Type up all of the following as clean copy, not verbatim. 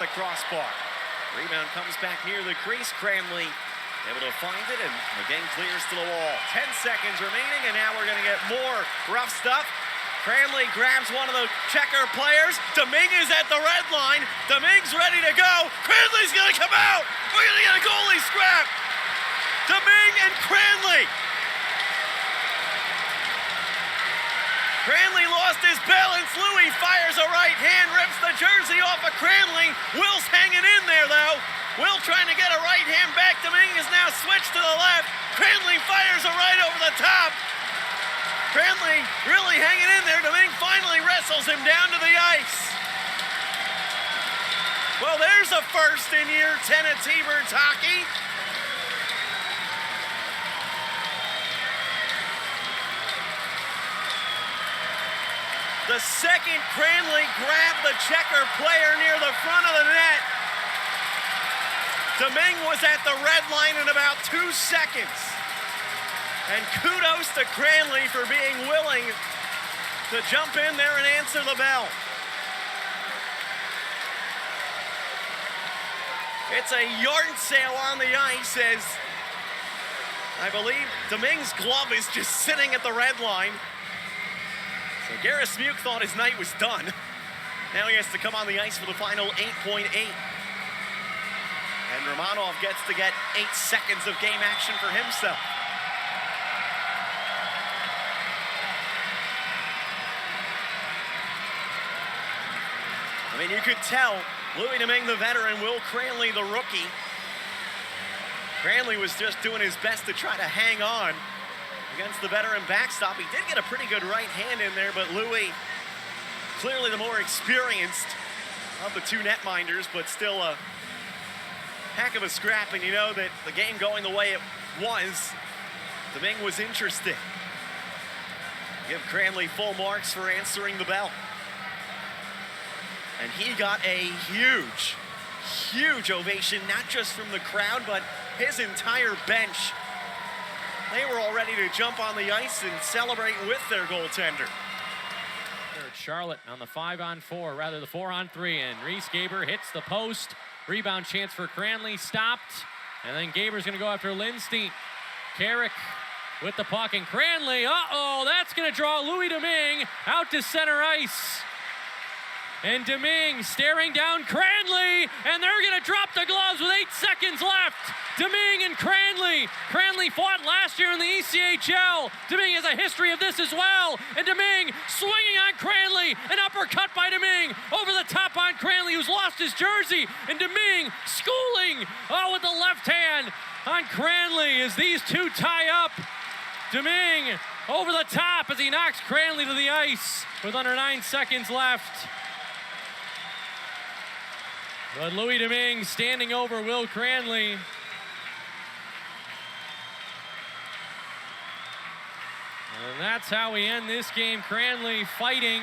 the crossbar. Rebound comes back near the crease. Cranley able to find it, and again clears to the wall. 10 seconds remaining, and now we're going to get more rough stuff. Cranley grabs one of the checker players. Domingue is at the red line. Domingue's ready to go. Cranley's going to come out. We're going to get a goalie scrap. Domingue and Cranley. Cranley lost his balance. Louis fires a right hand, rips the jersey off of Cranley. Will's hanging in there, though. Will trying to get a right hand back. Domingue is now switched to the left. Cranley fires a right over the top. Cranley really hanging in there. Domingue finally wrestles him down to the ice. Well, there's a first in year 10 of T-Birds hockey. The second Cranley grabbed the checker player near the front of the net. Domingue was at the red line in about 2 seconds. And kudos to Cranley for being willing to jump in there and answer the bell. It's a yard sale on the ice as I believe Domingue's glove is just sitting at the red line. So Gareth Smuke thought his night was done. Now he has to come on the ice for the final 8.8. And Romanov gets to get 8 seconds of game action for himself. I mean, you could tell Louis Domingue, the veteran, Will Cranley, the rookie. Cranley was just doing his best to try to hang on against the veteran backstop. He did get a pretty good right hand in there, but Louis, clearly the more experienced of the two netminders, but still a heck of a scrap. And you know that the game going the way it was, Domingue was interested. Give Cranley full marks for answering the bell. And he got a huge, huge ovation, not just from the crowd, but his entire bench. They were all ready to jump on the ice and celebrate with their goaltender. Charlotte on the 5-on-4, rather the 4-on-3, and Reese Gaber hits the post. Rebound chance for Cranley, stopped, and then Gaber's gonna go after Lindstein. Carrick with the puck, and Cranley, that's gonna draw Louis Domingue out to center ice. And Domingue staring down Cranley, and they're gonna drop the gloves with 8 seconds left. Domingue and Cranley. Cranley fought last year in the ECHL. Domingue has a history of this as well. And Domingue swinging on Cranley. An uppercut by Domingue over the top on Cranley, who's lost his jersey. And Domingue schooling, with the left hand on Cranley as these two tie up. Domingue over the top as he knocks Cranley to the ice with under 9 seconds left. But Louis Domingue standing over Will Cranley. And that's how we end this game. Cranley fighting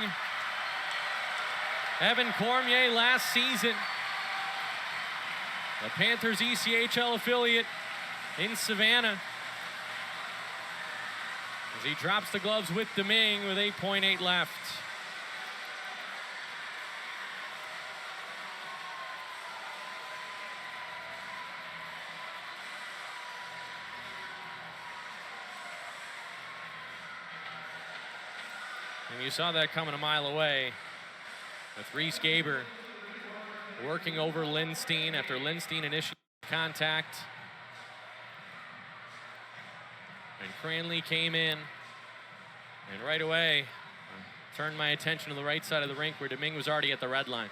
Evan Cormier last season. The Panthers ECHL affiliate in Savannah. As he drops the gloves with Domingue with 8.8 left. And you saw that coming a mile away with Reese Gaber working over Lindstein after Lindstein initiated contact. And Cranley came in, and right away turned my attention to the right side of the rink where Domingue was already at the red line.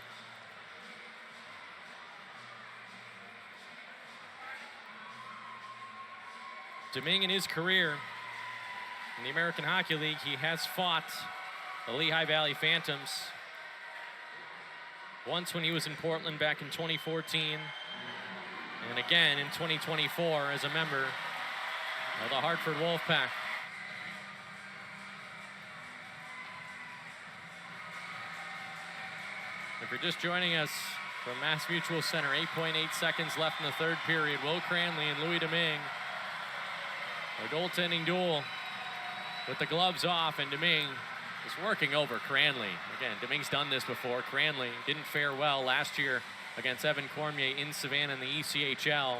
Domingue in his career in the American Hockey League, he has fought the Lehigh Valley Phantoms. Once when he was in Portland back in 2014, and again in 2024 as a member of the Hartford Wolfpack. If you're just joining us from Mass Mutual Center, 8.8 seconds left in the third period. Will Cranley and Louis Domingue, a goaltending duel with the gloves off, and Domingue is working over Cranley. Again, Domingue's done this before. Cranley didn't fare well last year against Evan Cormier in Savannah in the ECHL.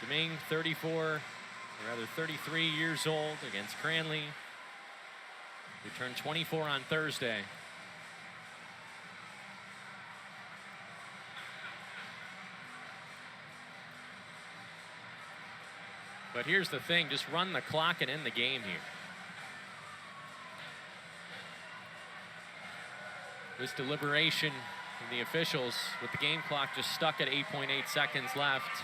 Domingue, 33 years old against Cranley, who turned 24 on Thursday. But here's the thing, just run the clock and end the game here. This deliberation from the officials with the game clock just stuck at 8.8 seconds left.